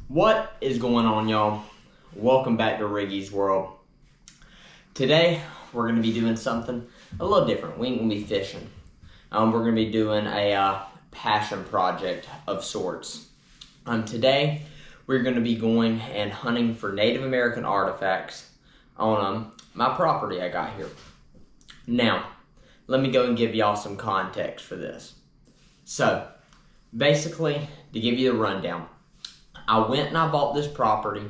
What is going on, y'all? Welcome back to Riggy's World. Today we're going to be doing something a little different. We ain't going to be fishing. We're going to be doing a passion project of sorts. Today we're going to be going and hunting for Native American artifacts on my property I got here. Now, let me go and give y'all some context for this. So, basically, to give you the rundown, I went and I bought this property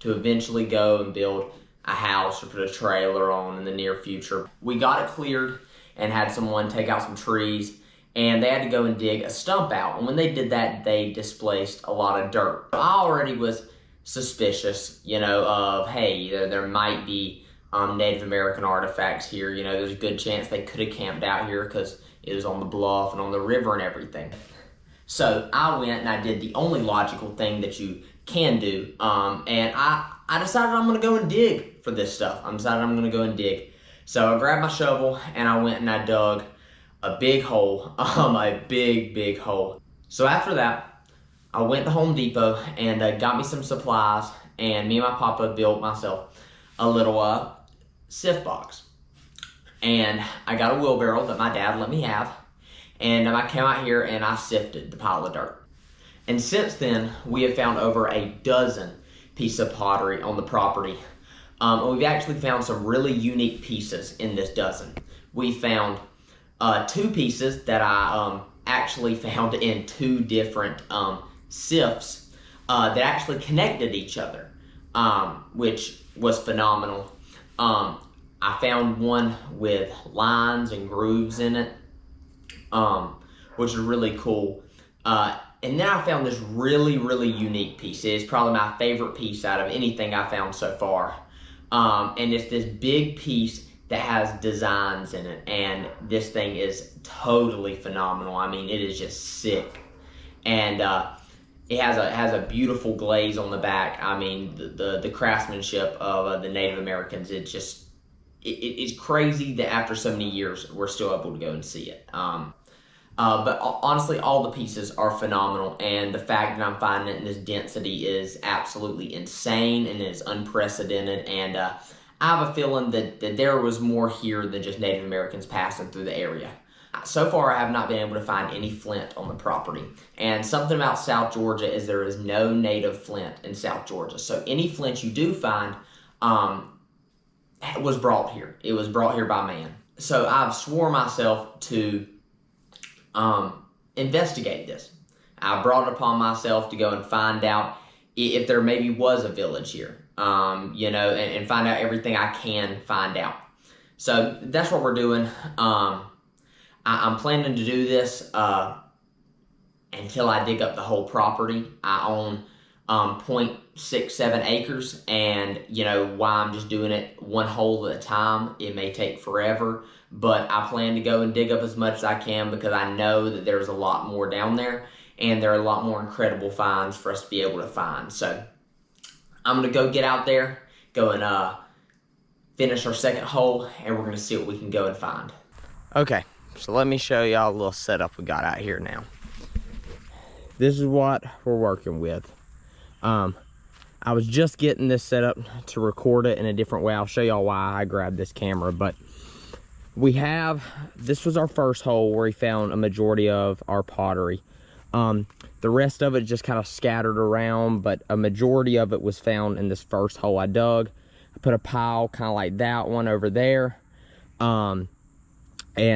to eventually go and build a house or put a trailer on in the near future. We got it cleared and had someone take out some trees, and they had to go and dig a stump out. And when they did that, they displaced a lot of dirt. I already was suspicious, of, hey, there might be Native American artifacts here. There's a good chance they could have camped out here because it was on the bluff and on the river and everything. So I went and I did the only logical thing that you can do, and I decided I'm going to go and dig for this stuff. So I grabbed my shovel and I went and I dug a big hole, a big hole. So after that, I went to Home Depot and got me some supplies, and me and my papa built myself a little sift box. And I got a wheelbarrow that my dad let me have. And I came out here and I sifted the pile of dirt. And since then, we have found over a dozen pieces of pottery on the property. And we've actually found some really unique pieces in this dozen. We found two pieces that I actually found in two different sifts that actually connected each other, which was phenomenal. I found one with lines and grooves in it, which is really cool. And then I found this really unique piece. It is probably my favorite piece out of anything I found so far. And it's this big piece that has designs in it, and this thing is totally phenomenal. I mean, it is just sick. And it has a beautiful glaze on the back. I mean, the craftsmanship of the Native Americans, it's crazy that after so many years, we're still able to go and see it. But honestly, all the pieces are phenomenal, and the fact that I'm finding it in this density is absolutely insane, and it is unprecedented, and I have a feeling that there was more here than just Native Americans passing through the area. So far, I have not been able to find any flint on the property, and something about South Georgia is there is no native flint in South Georgia, so any flint you do find was brought here. It was brought here by man. So I've swore myself to investigate this. I brought it upon myself to go and find out if there maybe was a village here, and find out everything I can find out. So that's what we're doing. I'm planning to do this until I dig up the whole property. I own 0.67 acres, and why I'm just doing it one hole at a time. It may take forever, but I plan to go and dig up as much as I can because I know that there's a lot more down there, and there are a lot more incredible finds for us to be able to find. So I'm going to go get out there, go and finish our second hole, and we're going to see what we can go and find. Okay, so let me show y'all a little setup we got out here now. This is what we're working with. I was just getting this set up to record it in a different way. I'll show y'all why I grabbed this camera, but this was our first hole where we found a majority of our pottery. The rest of it just kind of scattered around, but a majority of it was found in this first hole I dug. I put a pile kind of like that one over there, and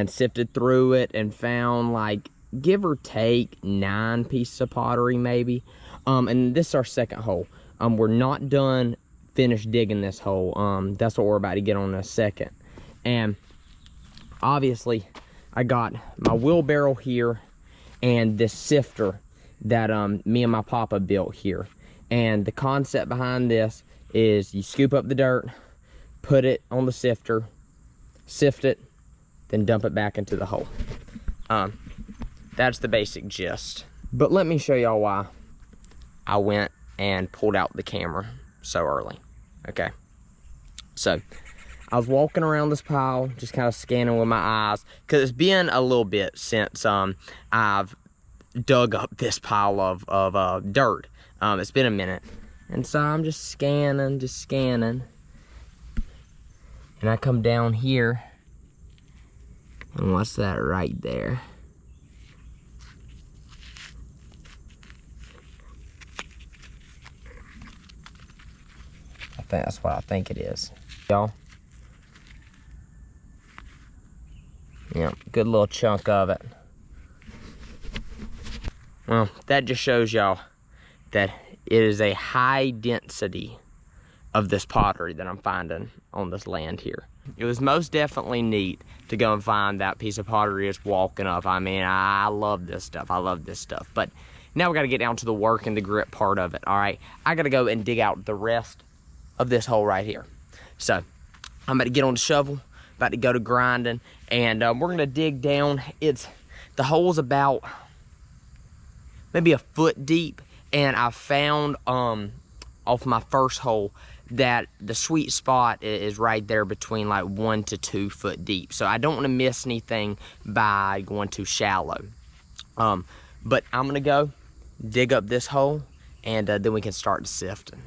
sifted through it and found, like, give or take 9 pieces of pottery maybe. And this is our second hole. We're not done finished digging this hole. That's what we're about to get on in a second. And obviously, I got my wheelbarrow here and this sifter that me and my papa built here. And the concept behind this is you scoop up the dirt, put it on the sifter, sift it, then dump it back into the hole. That's the basic gist. But let me show y'all why I went and pulled out the camera so early. Okay, so I was walking around this pile, just kind of scanning with my eyes, because it's been a little bit since I've dug up this pile of dirt. It's been a minute. And so I'm just scanning. And I come down here. And what's that right there? I think that's what I think it is. Y'all. Yeah, good little chunk of it. Well, that just shows y'all that it is a high density of this pottery that I'm finding on this land here. It was most definitely neat to go and find that piece of pottery just walking up. I mean, I love this stuff. I love this stuff. But now we got to get down to the work and the grit part of it, all right? I got to go and dig out the rest of this hole right here. So I'm about to get on the shovel, about to go to grinding, and we're going to dig down. The hole's about maybe a foot deep, and I found off my first hole that the sweet spot is right there between like 1 to 2 foot deep. So I don't want to miss anything by going too shallow. But I'm gonna go dig up this hole, and then we can start sifting.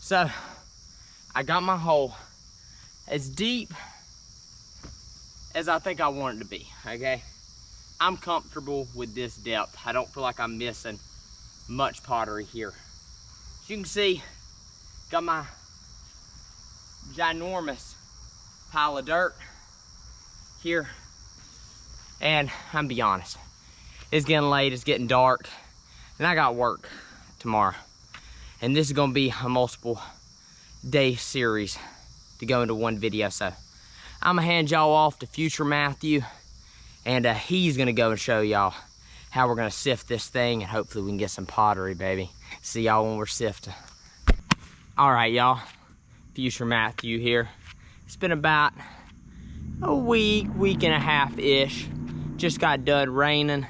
So, I got my hole as deep as I think I want it to be, okay? I'm comfortable with this depth. I don't feel like I'm missing much pottery here. As you can see, got my ginormous pile of dirt here. And I'm be honest, it's getting late, it's getting dark, and I got work tomorrow. And this is gonna be a multiple day series to go into one video. So I'm gonna hand y'all off to future Matthew, and he's gonna go and show y'all how we're gonna sift this thing, and hopefully we can get some pottery, baby. See y'all when we're sifting. All right, y'all, future Matthew here. It's been about a week and a half-ish. Just got done raining,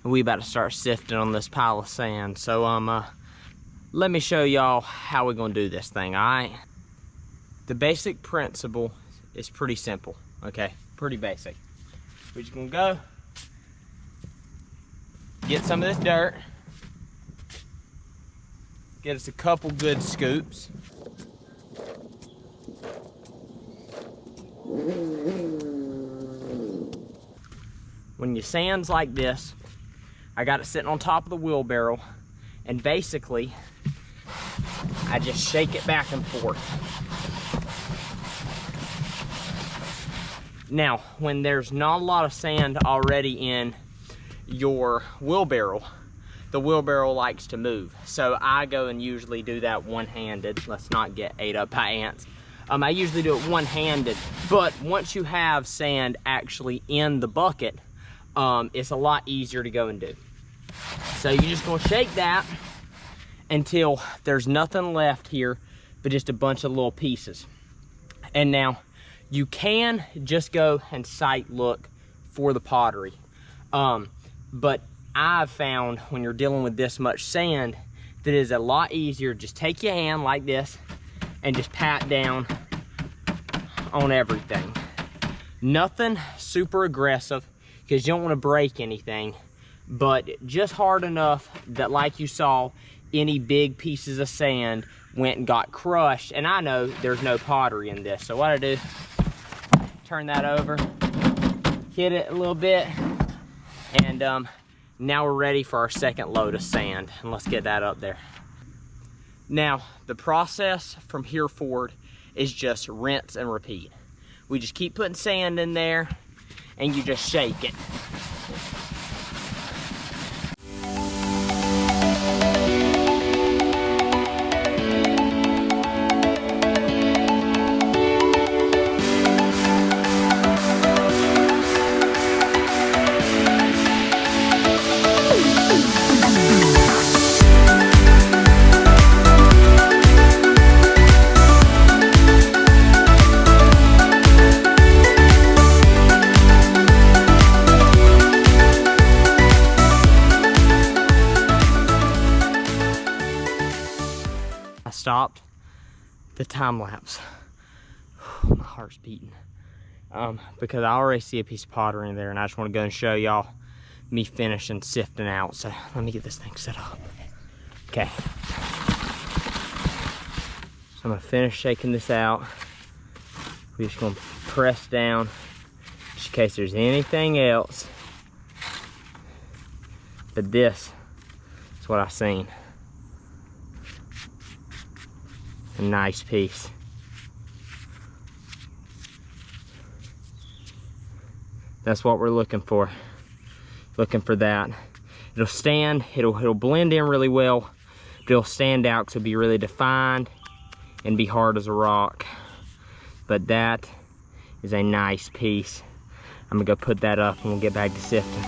and we about to start sifting on this pile of sand. So let me show y'all how we're gonna do this thing, all right? The basic principle is pretty simple, okay? Pretty basic. We're just gonna go, get some of this dirt, get us a couple good scoops. When your sand's like this, I got it sitting on top of the wheelbarrow, and basically, I just shake it back and forth. Now, when there's not a lot of sand already in your wheelbarrow, the wheelbarrow likes to move. So I go and usually do that one-handed. Let's not get ate up by ants. I usually do it one-handed, but once you have sand actually in the bucket, it's a lot easier to go and do. So you're just gonna shake that until there's nothing left here but just a bunch of little pieces. And now you can just go and sight look for the pottery, but I've found when you're dealing with this much sand that it is a lot easier. Just take your hand like this and just pat down on everything. Nothing super aggressive because you don't want to break anything, but just hard enough that, like you saw, any big pieces of sand went and got crushed. And I know there's no pottery in this, so what I do, turn that over, hit it a little bit, and now we're ready for our second load of sand. And let's get that up there. Now, the process from here forward is just rinse and repeat. We just keep putting sand in there, and you just shake it. the time lapse. My heart's beating. Because I already see a piece of pottery in there, and I just want to go and show y'all me finishing sifting out. So let me get this thing set up. Okay. So I'm gonna finish shaking this out. We're just gonna press down just in case there's anything else. But this is what I seen. A nice piece. That's what we're looking for. Looking for that. It'll stand, it'll blend in really well, but it'll stand out because it'll be really defined and be hard as a rock. But that is a nice piece. I'm gonna go put that up and we'll get back to sifting.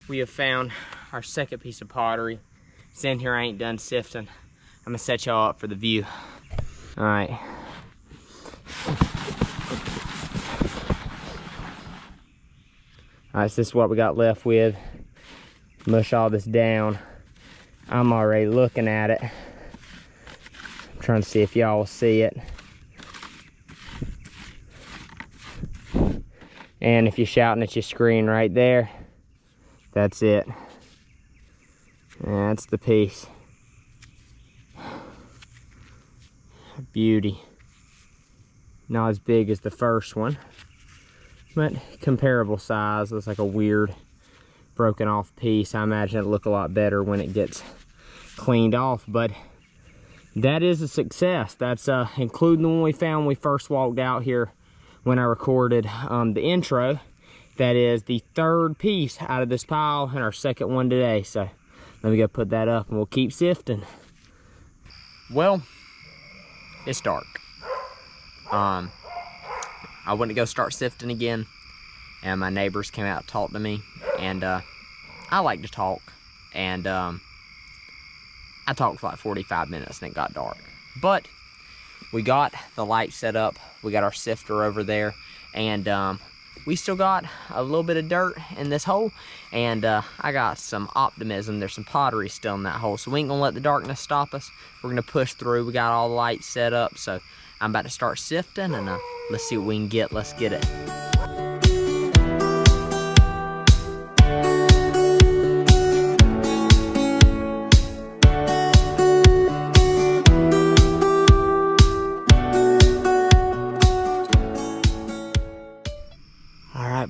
We have found our second piece of pottery. It's in here, I ain't done sifting. I'm gonna set y'all up for the view. All right. All right, so this is what we got left with. Mush all this down. I'm already looking at it. I'm trying to see if y'all will see it. And if you're shouting at your screen right there, that's it. That's the piece. Beauty. Not as big as the first one, but comparable size. Looks like a weird broken off piece. I imagine it'll look a lot better when it gets cleaned off, but that is a success. That's including the one we found when we first walked out here when I recorded the intro. That is the third piece out of this pile and our second one today. So let me go put that up and we'll keep sifting. Well, it's dark. I went to go start sifting again, and my neighbors came out to talk to me, and I like to talk, and I talked for like 45 minutes and it got dark. But we got the light set up, we got our sifter over there, and we still got a little bit of dirt in this hole, and I got some optimism. There's some pottery still in that hole, so we ain't gonna let the darkness stop us. We're gonna push through. We got all the lights set up, so I'm about to start sifting, and let's see what we can get. Let's get it.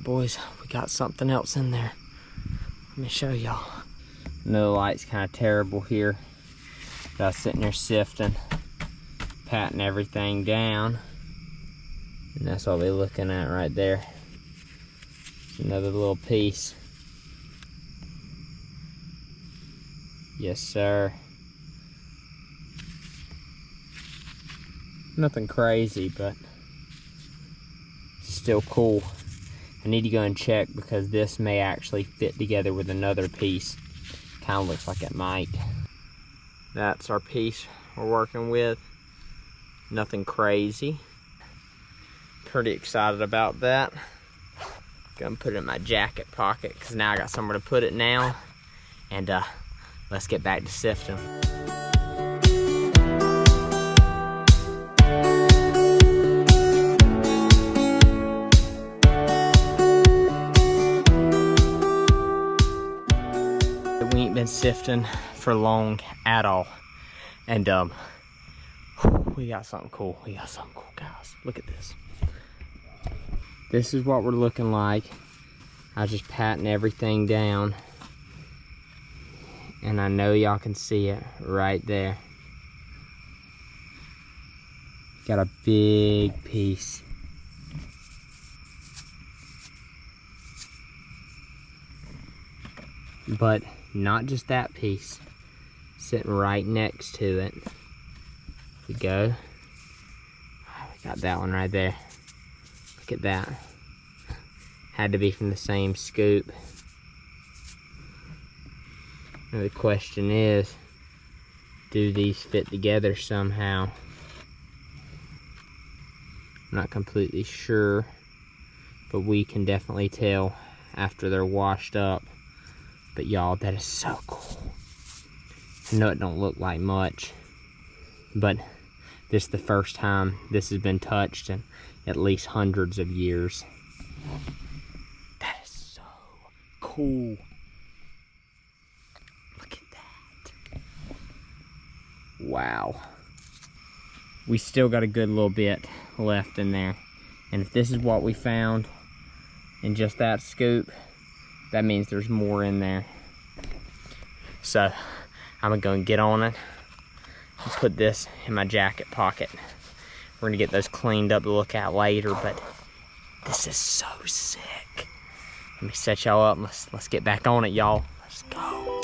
Boys, we got something else in there. Let me show y'all. No light's kind of terrible here. I was sitting there sifting, patting everything down, and that's what we're looking at right there. Another little piece. Yes, sir. Nothing crazy, but still cool. I need to go and check because this may actually fit together with another piece. Kind of looks like it might. That's our piece we're working with. Nothing crazy. Pretty excited about that. Gonna put it in my jacket pocket because now I got somewhere to put it now. And let's get back to sifting. We ain't been sifting for long at all, and we got something cool. We got something cool, guys. Look at this. This is what we're looking like. I was just patting everything down, and I know y'all can see it right there. Got a big piece. But not just that piece. Sitting right next to it. Here we go. We got that one right there. Look at that. Had to be from the same scoop. Now the question is, do these fit together somehow? I'm not completely sure, but we can definitely tell after they're washed up. But y'all, that is so cool. I know it don't look like much, but this is the first time this has been touched in at least hundreds of years. That is so cool. Look at that. Wow. We still got a good little bit left in there. And if this is what we found in just that scoop, that means there's more in there. So I'm gonna go and get on it and put this in my jacket pocket. We're gonna get those cleaned up to look at later, but this is so sick. Let me set y'all up. Let's get back on it, y'all. Let's go.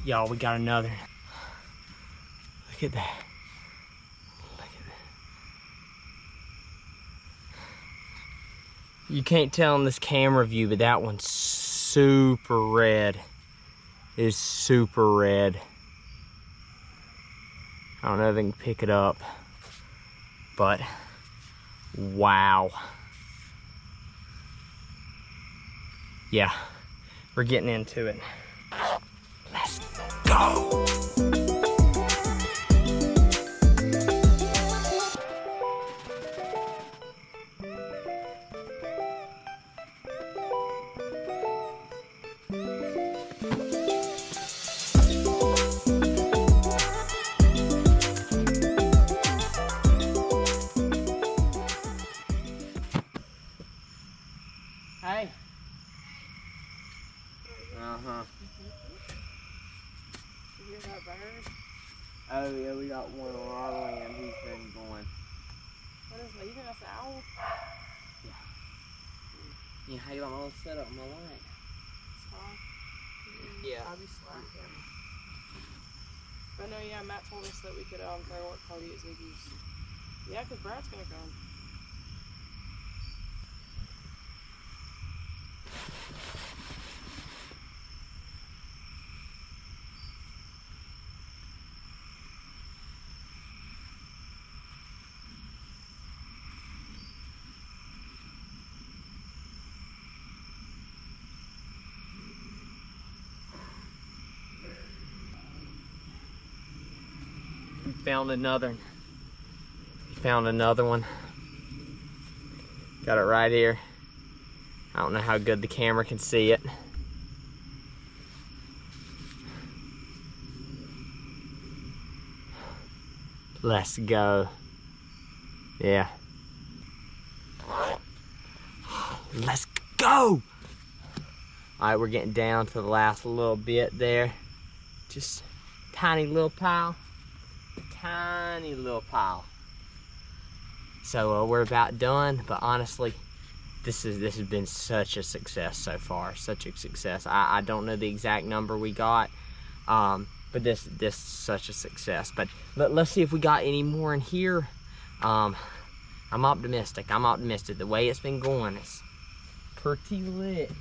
Y'all, we got another. Look at that. Look at that. You can't tell in this camera view, but that one's super red. It is super red. I don't know if I can pick it up, but wow. Yeah, we're getting into it. Let's go. Hey. Uh-huh. You hear that bird? Oh yeah, we got one on our land. He's been going. What is that? You think that's an owl? Yeah, how you all set up my light? Slack? Yeah. I'll be slacking. But no, yeah, Matt told us that we could throw what party at Ziggy's. Yeah, because Brad's gonna come. Found another. Found another one. Got it right here. I don't know how good the camera can see it. Let's go. Yeah. Let's go! Alright, we're getting down to the last little bit there. Just tiny little pile. Tiny little pile. So we're about done, but honestly, this has been such a success so far. Such a success. I don't know the exact number we got, but this is such a success. But let's see if we got any more in here. I'm optimistic. I'm optimistic. The way it's been going is pretty lit.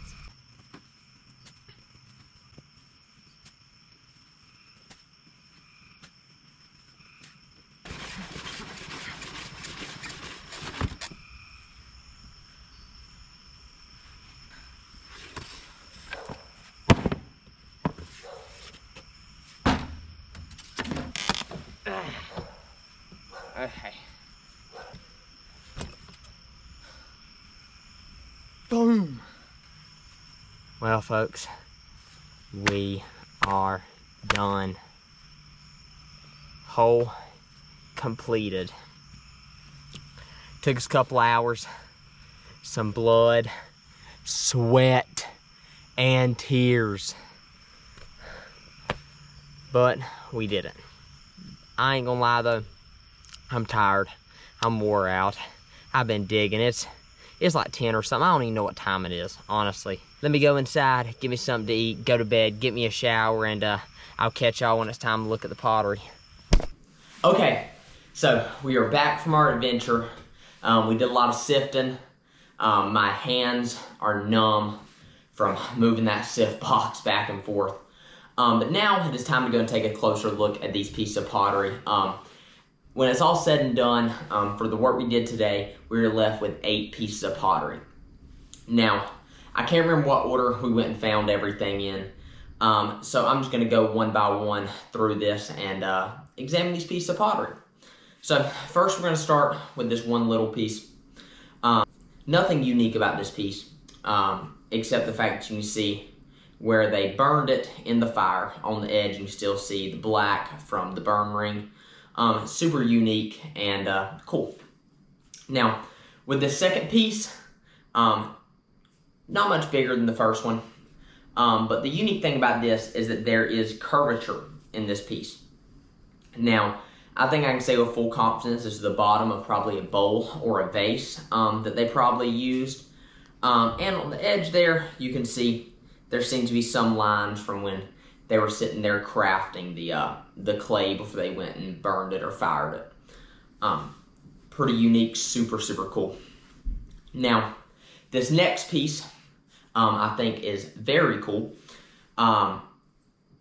Okay. Boom. Well, folks, we are done. Hole completed. Took us a couple hours, some blood, sweat, and tears. But we did it. I ain't gonna lie though, I'm tired. I'm wore out. I've been digging. It's like 10 or something. I don't even know what time it is, honestly. Let me go inside, give me something to eat, go to bed, get me a shower, and I'll catch y'all when it's time to look at the pottery. Okay, so we are back from our adventure. We did a lot of sifting. My hands are numb from moving that sift box back and forth. But now it is time to go and take a closer look at these pieces of pottery. When it's all said and done, for the work we did today, we were left with 8 pieces of pottery. Now, I can't remember what order we went and found everything in. So I'm just gonna go one by one through this and examine these pieces of pottery. So first we're gonna start with this one little piece. Nothing unique about this piece, except the fact that you can see where they burned it in the fire. On the edge, you can still see the black from the burn ring. Super unique and cool. Now, with this second piece, not much bigger than the first one, but the unique thing about this is that there is curvature in this piece. Now, I think I can say with full confidence this is the bottom of probably a bowl or a vase that they probably used. And on the edge there, you can see there seems to be some lines from when they were sitting there crafting the clay before they went and burned it or fired it. Pretty unique, super, super cool. Now, this next piece I think is very cool. Not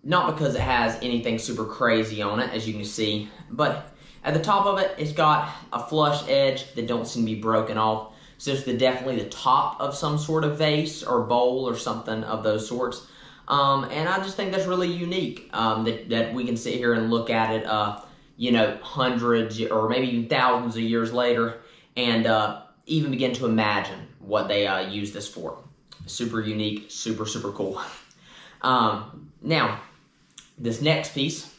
because it has anything super crazy on it, as you can see, but at the top of it, it's got a flush edge that don't seem to be broken off. So it's definitely the top of some sort of vase or bowl or something of those sorts. And I just think that's really unique, that we can sit here and look at it, you know, hundreds or maybe even thousands of years later and even begin to imagine what they use this for. Super unique, super, super cool. Now, this next piece,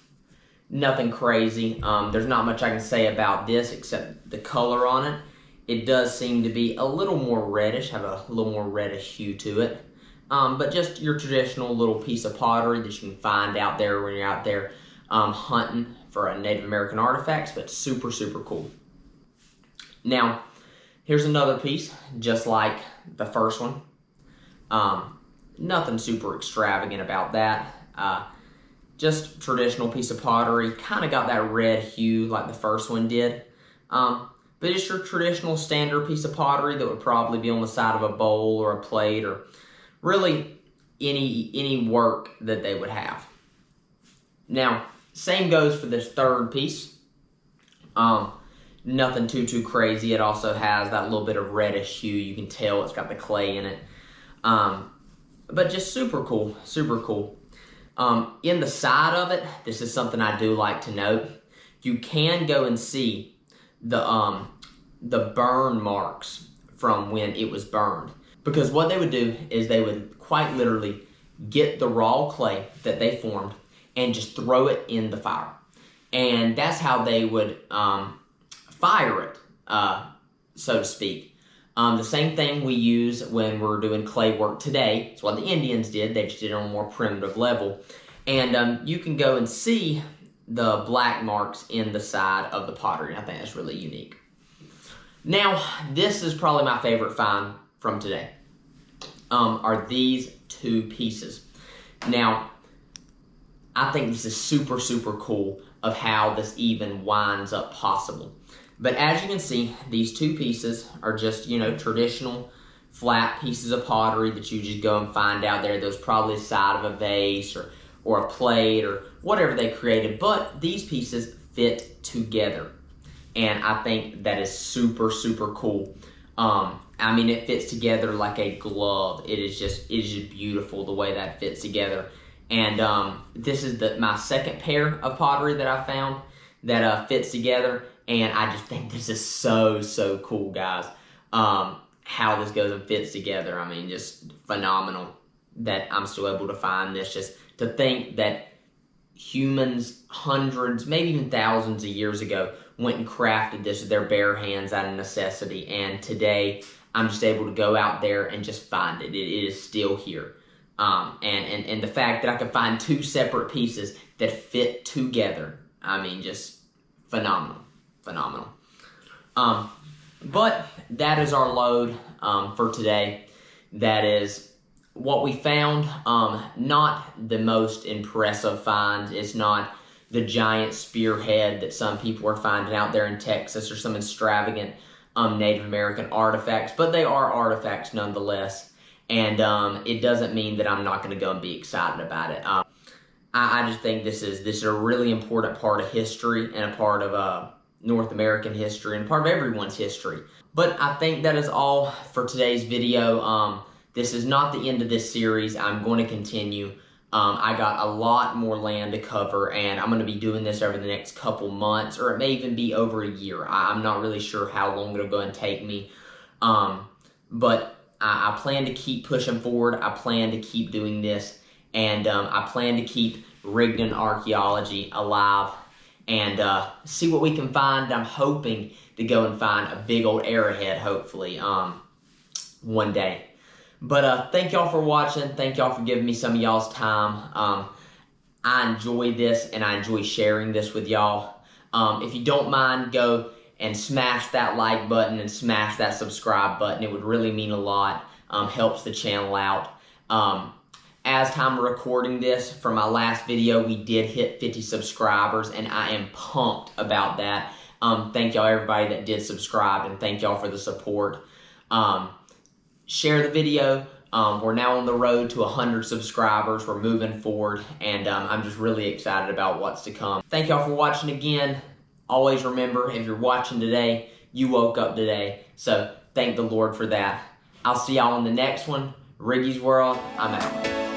nothing crazy. There's not much I can say about this except the color on it. It does seem to be a little more reddish, have a little more reddish hue to it. But just your traditional little piece of pottery that you can find out there when you're out there hunting for Native American artifacts, but super, super cool. Now, here's another piece, just like the first one. Nothing super extravagant about that. Just traditional piece of pottery, kind of got that red hue like the first one did. But just your traditional standard piece of pottery that would probably be on the side of a bowl or a plate or really any work that they would have. Now, same goes for this third piece. Nothing too crazy. It also has that little bit of reddish hue. You can tell it's got the clay in it. But just super cool, super cool. In the side of it, this is something I do like to note. You can go and see the burn marks from when it was burned. Because what they would do is they would quite literally get the raw clay that they formed and just throw it in the fire. And that's how they would fire it, so to speak. The same thing we use when we're doing clay work today. It's what the Indians did. They just did it on a more primitive level. And you can go and see the black marks in the side of the pottery. I think that's really unique. Now, this is probably my favorite find from today, are these two pieces. Now, I think this is super, super cool of how this even winds up possible. But as you can see, these two pieces are just, you know, traditional flat pieces of pottery that you just go and find out there. Those probably the side of a vase or a plate or whatever they created. But these pieces fit together. And I think that is super, super cool. I mean, it fits together like a glove. It is just beautiful the way that fits together. And this is my second pair of pottery that I found that fits together. and I just think this is so cool, guys. How this goes and fits together. I mean, just phenomenal that I'm still able to find this. Just to think that humans hundreds, maybe even thousands of years ago went and crafted this with their bare hands out of necessity, and today I'm just able to go out there and just find it. It is still here. And the fact that I could find two separate pieces that fit together, I mean, just phenomenal. But that is our load for today. That is what we found. Not the most impressive find. It's not the giant spearhead that some people are finding out there in Texas, or some extravagant Native American artifacts, but they are artifacts nonetheless. And it doesn't mean that I'm not going to go and be excited about it. I just think this is a really important part of history, and a part of North American history, and part of everyone's history. But I think that is all for today's video. This is not the end of this series. I'm going to continue. I got a lot more land to cover, and I'm going to be doing this over the next couple months, or it may even be over a year. I'm not really sure how long it'll go and take me. But I plan to keep pushing forward. I plan to keep doing this, and I plan to keep Rigdon archaeology alive, and see what we can find. I'm hoping to go and find a big old arrowhead, hopefully, one day. But thank y'all for watching. Thank y'all for giving me some of y'all's time. I enjoy this, and I enjoy sharing this with y'all. If you don't mind, go and smash that like button and smash that subscribe button. It would really mean a lot. Helps the channel out. As time of recording this, for my last video, we did hit 50 subscribers, and I am pumped about that. Thank y'all, everybody that did subscribe, and thank y'all for the support. Share the video. We're now on the road to 100 subscribers. We're moving forward, and I'm just really excited about what's to come. Thank y'all for watching again. Always remember, if you're watching today, you woke up today. So thank the Lord for that. I'll see y'all in the next one. Riggy's World, I'm out.